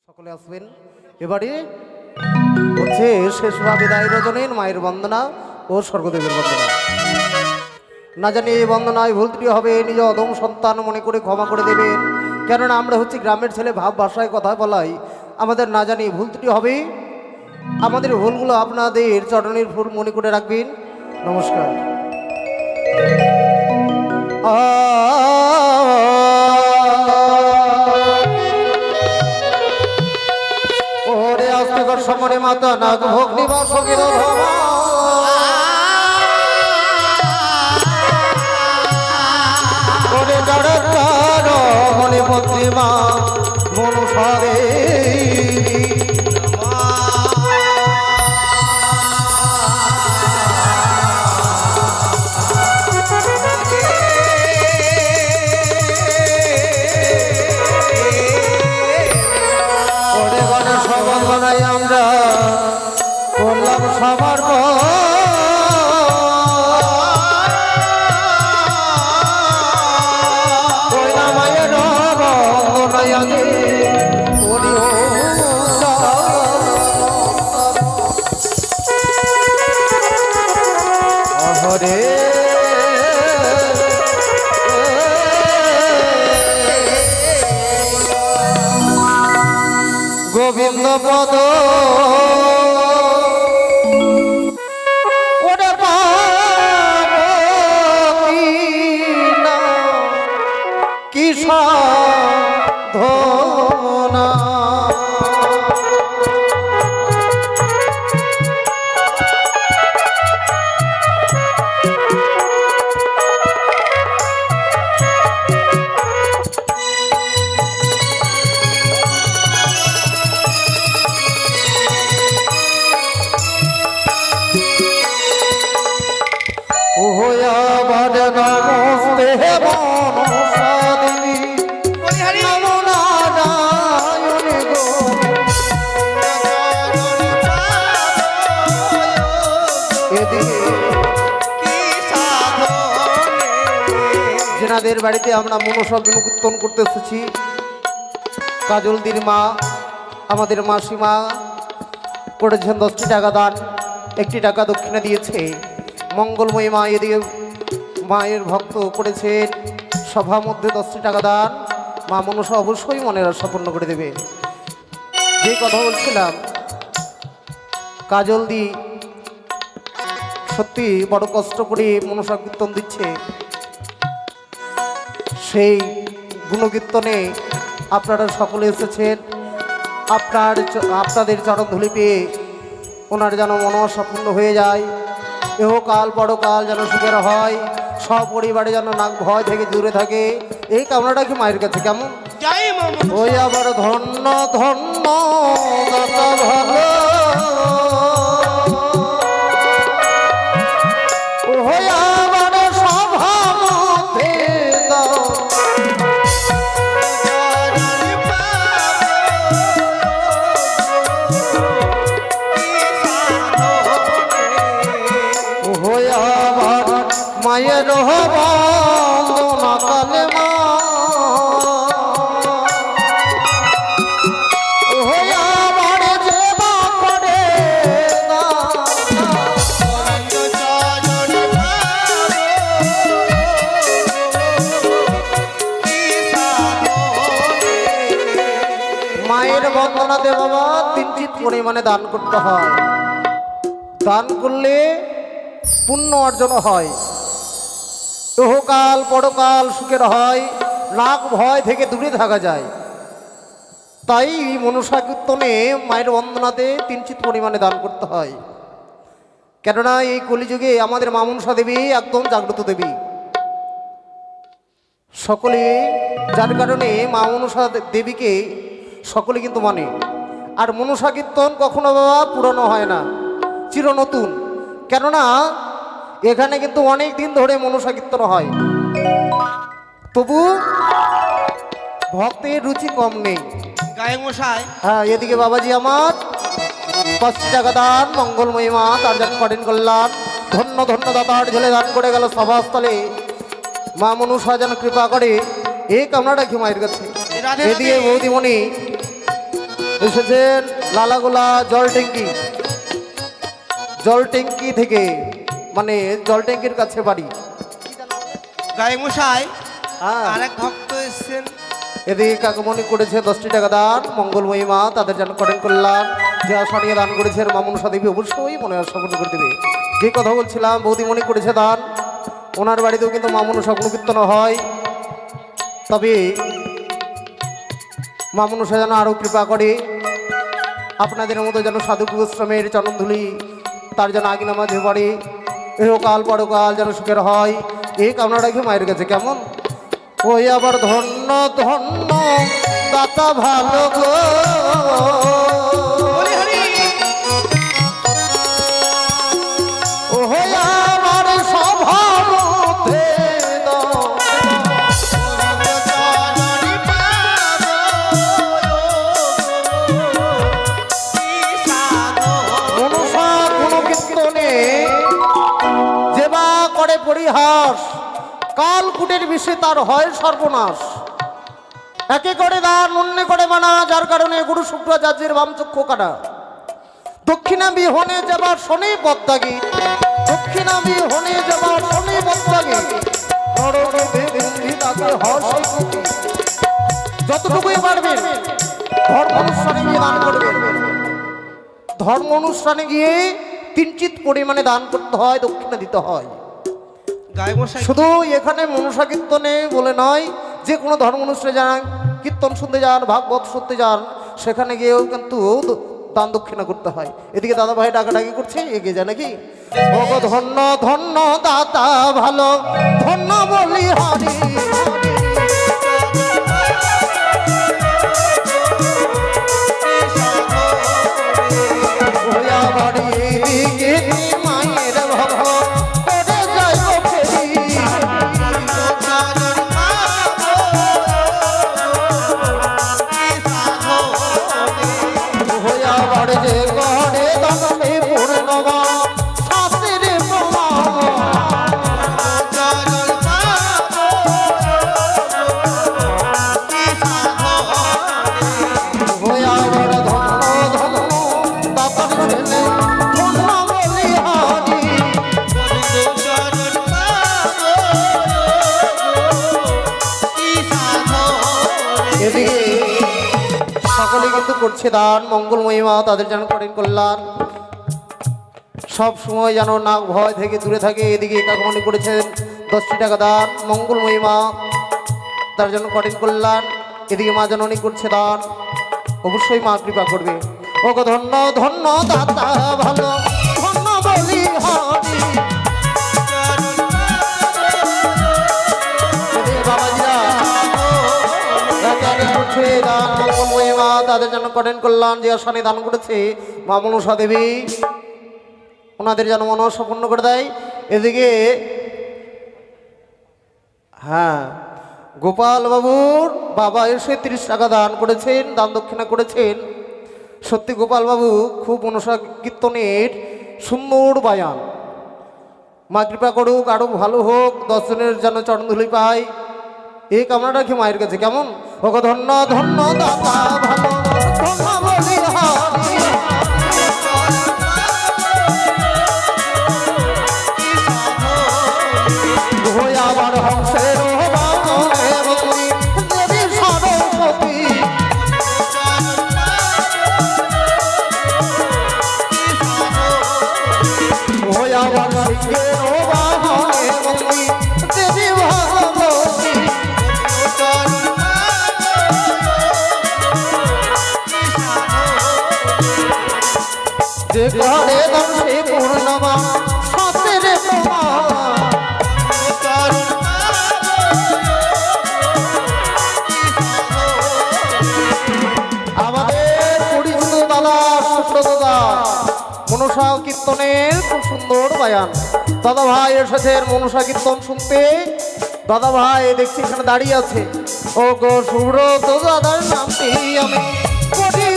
সকলে আসবেন। এবারে হচ্ছে শেষ বিদায় রজনীর মায়ের বন্দনা ও স্বর্গদেবের বন্দনা। না জানি এই বন্দনায় ভুল ত্রুটি হবে, নিজ অদম সন্তান মনে করে ক্ষমা করে দেবেন। কেননা আমরা হচ্ছে গ্রামের ছেলে, ভাব ভাষায় কথা বলাই আমাদের না জানি ভুল ত্রুটি হবে। আমাদের ভুলগুলো আপনাদের চরণের ফুল মনে করে রাখবেন। নমস্কার। ওরে আস্তিকর সমরে মাতা নাগ ভোগ নিবাস ওরে জড়কার মনে প্রতিমা মনুষারে আমরা করলাম সবার মায়ের হরে গোবিন্দ পদ ওরে কি সাধনা নমস্তে মনসা দেবী নমো নারায়ণী গো যেনাদের বাড়িতে আমরা মনসা গুণকীর্তন করতে এসেছি, কাজলদির মা আমাদের মাসিমা করেছেন 10টি টাকা দান, 1টি টাকা দক্ষিণা দিয়েছে। মঙ্গলময়ী মা এদিকে মায়ের ভক্ত করেছেন সভা মধ্যে 10টি টাকা দান। মা মনসা অবশ্যই মনের আশা পূর্ণ করে দেবে। যে কথা বলছিলাম, কাজলদি সত্যি বড় কষ্ট করে মনসা কীর্তন দিচ্ছে। সেই গুণকীর্তনে আপনারা সকলে এসেছেন। আপনাদের চরণ ধুলি পেয়ে ওনার যেন মনসা পূর্ণ হয়ে যায়, এহকাল পরকাল যেন সুখের হয়, সব পরিবারে যেন নাক ভয় থেকে দূরে থাকে, এই কামনাটা কি মায়ের কাছে কেমন? ওই আবার ধন্য ধন্য দাতা ভালো ওই আবার সভা মধ্যে দাও মায়ের বন্দনা কালে মা আমার যে বা করে মায়ের বন্দনাতে বাবা 3টি পরিমাণে দান করতে হয়। দান করলে পুণ্য অর্জন হয়, ইহকাল পরকাল সুখের হয়, নাক ভয় থেকে দূরে থাকা যায়। তাই মনসা কীর্তনে মায়ের বন্দনাতে 3টি পরিমাণে দান করতে হয়। কেননা এই কলিযুগে আমাদের মা মনসা দেবী একদম জাগ্রত দেবী সকলে, যার কারণে মা মনসা দেবীকে সকলে কিন্তু মানে। আর মনসা কীর্তন কখনো বাবা পুরনো হয় না, চির নতুন। কেননা এখানে কিন্তু অনেক দিন ধরে মনসা কীর্তন হয়, তবু ভক্তের রুচি কম নেই। গায়ে মশাই, হ্যাঁ, এদিকে বাবাজি আমার 5টি টাকা দান, মঙ্গলময়ী মা তার যেন করেন কল্যাণ। ধন্য ধন্য দাতার ঝেলে দান করে গেল সভাস্থলে, মা মনসা যেন কৃপা করে, এই কামনাটা কি মায়ের কাছে। এদিকে বৌদিমণি এসেছেন লালাগোলা জল ট্যাঙ্কি থেকে, মানে জল ট্যাঙ্কির কাছে বাড়ি। গায়ে মশাই হ্যাঁ, আরেক ভক্ত এসেছেন। এদিকে কাকুমণি করেছে 10টি টাকা দান, মঙ্গলময়ী মা তাদের যেন করেন কল্যাণ। যে আশা নিয়ে দান করেছেন মা মনসা দেবী অবশ্যই মনে আশা পূর্ণ করে দেবে। যে কথা বলছিলাম, বৌদিমণি করেছে দান, ওনার বাড়িতেও কিন্তু মা মনসা কীর্তন হয়। তবে মা মনসা যেন আরও কৃপা করে, আপনাদের মতো যেন সাধু গোস্বামীর চরণধুলি তার যেন আগিনা মাঝে পড়ে, এহকাল পরকাল যেন সুখের হয়, এই কামনা রাখি মায়ের কাছে। কেমন ওই আবার ধন্য ধন্য দাতা ভালো গো, ওই আমার স্বভাবতে মনসা কোনো কীর্তনে যেবা করে পরিহাস, কালকুটের বিষে তার হয় সর্বনাশ। একে করে দান অন্য করে মানা, যার কারণে গুরু শুক্রাচার্যের বামচক্ষু কাটা। দক্ষিণা বিহনে যাবার শনি পদ্মাগী, দক্ষিণা বিহনে যাবার শনি পদ্মাগী, যতটুকুই পারবেন ধর্ম অনুষ্ঠানে গিয়ে দান করবেন। ধর্ম অনুষ্ঠানে গিয়ে কিঞ্চিত পরিমাণে দান করতে হয়, দক্ষিণা দিতে হয়। শুধু এখানে মনসা কীর্তনে বলে নয়, যে কোনো ধর্ম অনুষ্ঠানে যান, কীর্তন শুনতে যান, ভাগবত শুনতে যান, সেখানে গিয়েও কিন্তু দান দক্ষিণা করতে হয়। এদিকে দাদা ভাই ডাকাডাকি করছে, এগিয়ে যায় নাকি? ভগ ধন্য ধন্য দাতা ভালো, ধন্য বলি হরি মায়ের ভগ করে যাই যে গড়ে দামে পূর্ণবা শাস্ত্রের সকলে কিন্তু করছে দান, মঙ্গলময়ী মা তাদের যেন করেন কল্যাণ। সব সময় যেন নাক ভয় থেকে দূরে থাকে। এদিকে কাকমণি করেছেন 10টি টাকা দান, মঙ্গলময়ী মা তার জন্য করেন কল্যাণ। এদিকে মা জননী করছে দান, অবশ্যই মা কৃপা করবে। ও গো ধন্য ধন্য দাতা ভালো, ধন্য বলি হরি। বাবাজিরা করছে দান, মঙ্গলময়ী মা তাদের জন্য করেন কল্যাণ। যে আশানে দান করেছে মা মনসা দেবী ওনাদের যেন মনসা পূর্ণ করে দেয়। এদিকে হ্যাঁ, গোপাল বাবুর বাবা এসে 30 টাকা দান করেছেন, দান দক্ষিণা করেছেন। সত্যি গোপাল বাবু খুব মনসা কীর্তনের সুন্দর বায়ান। মা কৃপা করুক, আরও ভালো হোক, 10 জনের যেন চরণধুলি পায়, এই কামনা রাখি মায়ের কাছে। কেমন ওগো ধন্য ধন্য দাতা ভালো, ধন্য বলি হরি। আবার হংসের দেবী সরস্বতী, আবার সিংহের বাহনে দেবী ভগবতী। যে ঘরে দশে পূর্ণমা সতের আমাদের পরিচিত দাদা সুব্রত দা মনসা কীর্তনের খুব সুন্দর বায়ান। দাদা ভাই এসেছেন মনসা কীর্তন শুনতে। দাদা ভাই দেখছি এখানে দাঁড়িয়ে আছে। ও গো সুব্রত দাদার নামটি আমি করি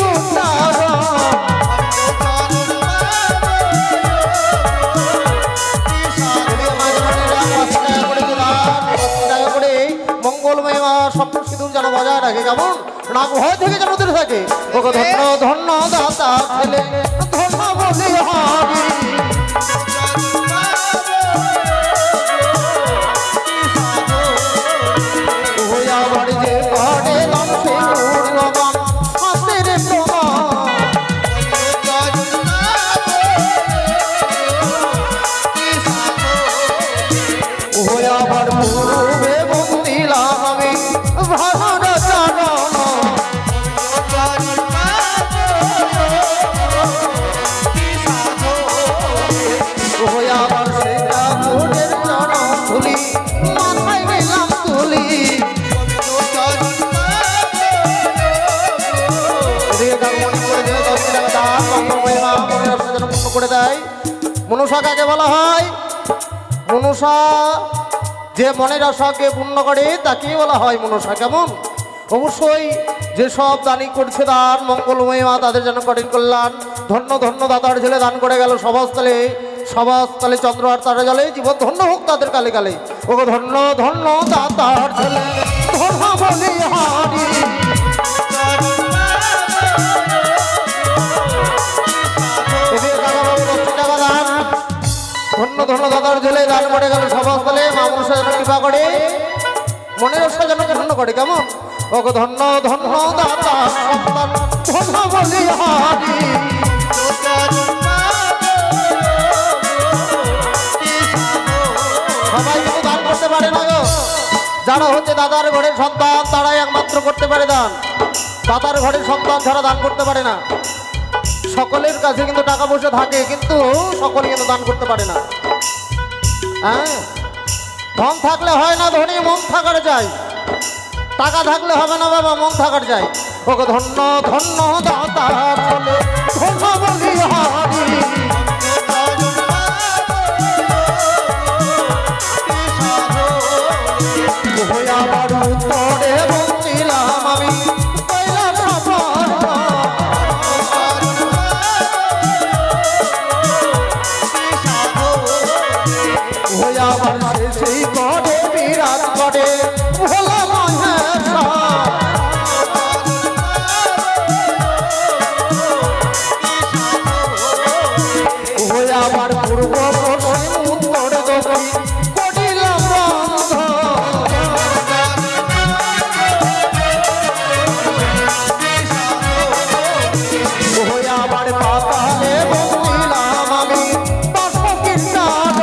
মঙ্গলময় মা সপ্ত সিঁদুর যেন বজায় থাকে কেমন, না ভয় থেকে যেন দূরে থাকে। ওগো ধন্য ধন্য দাতা ছেলে, ধন্য বলি হারি। হইয়া বাড়ি যে ঘরে দাম সে পূর্ণবান, হাতে রে প্রমাণ। হইয়া আবার পূর্বে বন্দিলাম আমি ভাঙার চরণ। হইয়া আবার সেটা মোদের চরণ ধুলি, মাথায় গেলাম তুলি। করে দেয় মনসা কাকে বলা হয়? মনসা যে মনের আশাকে পূর্ণ করে তাকেই বলা হয় মনসা। কেমন? অবশ্যই যেসব দানি করছে দান, মঙ্গলময় মা তাদের যেন করেন কল্যাণ। ধন্য ধন্য দাতার ছেলে দান করে গেল সভাস্থলে, সভাস্থলে চন্দ্র আর তারা জলে, জীবন ধন্য হোক তাদের কালে কালে। ও ধন্য ধন্য দাতার ছেলে, ধন্য বলি হারি। ধন্য ধন্য দাদার ঝোলে দান করে গেল সভাস্থলে, মা মনসা যেন কৃপা করে, মনের আশা যেন পূর্ণ করে। কেমন? ওগো ধন্য ধন্য দাতা সন্তান, ধন্য বলি হারি। সবাই কিন্তু দান করতে পারে না গো। যারা হচ্ছে দাদার ঘরের সন্তান তারাই একমাত্র করতে পারে দান। দাদার ঘরের সন্তান ছাড়া দান করতে পারে না। সকলের কাছে কিন্তু টাকা পয়সা থাকে, কিন্তু সকলে কিন্তু দান করতে পারে না। হ্যাঁ, ধন থাকলে হয় না, ধনী মন থাকার চাই। টাকা থাকলে হবে না বাবা, মন থাকার চাই। ওগো ধন্য ধন্য দাতা চলে, ধন্য বলি হারি। হইয়া আবার উত্তরে বঞ্চিলাম আমি, কইলাম সফল। হইয়া আবার সেই করে বিরাট করে ভোলা মহেশা। হইয়া আবার পূর্ব পশ্চিম উত্তর দক্ষিণ করিলাম বন্ধ। হইয়া আবার পাতালে বন্দিলাম আমি বাষ্প কীর্তন।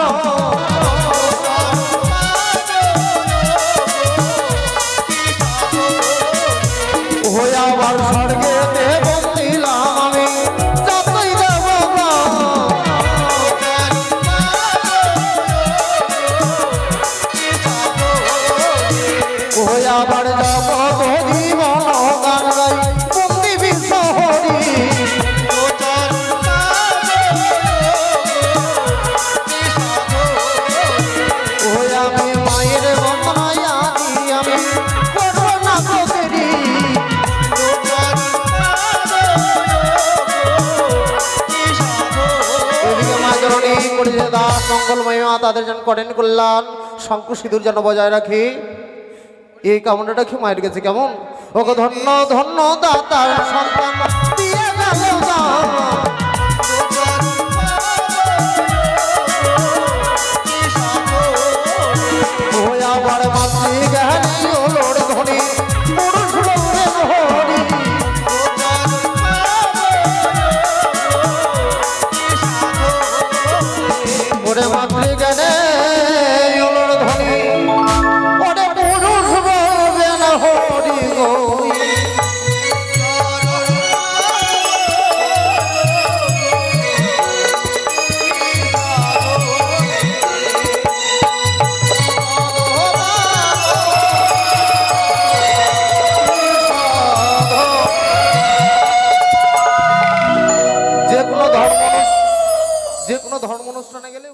হইয়া আবার স্বর্গেতে বন্দিলাম আমি যতই দেব। হইয়া আবার জগৎ জীবন গান গাই বন্দি বিশ্বহরি। হইয়া আমি মায়ের বন্দনায় আদি আমি করব না করি। এদিকে মা জননী করেছে দাস মঙ্গলময় মা তাদের যেন করেন কল্যাণ, শঙ্খ সিঁদুর যেন বজায় রাখি, এই কামনাটা কি মায়ের কাছে। কেমন? ওগো ধন্য ধন্য দাতার সন্তান দিয়ে গেল দান। হইয়া আবার মাতৃ জ্ঞানী ওলোর ধনী, পুরুষ লোকে হরি। ওরে মাতৃ জ্ঞানে ওলোর ধনী, ওরে পুরুষ বলবে না হরি গো। যে কোনো ধর্ম অনুষ্ঠানে গেলে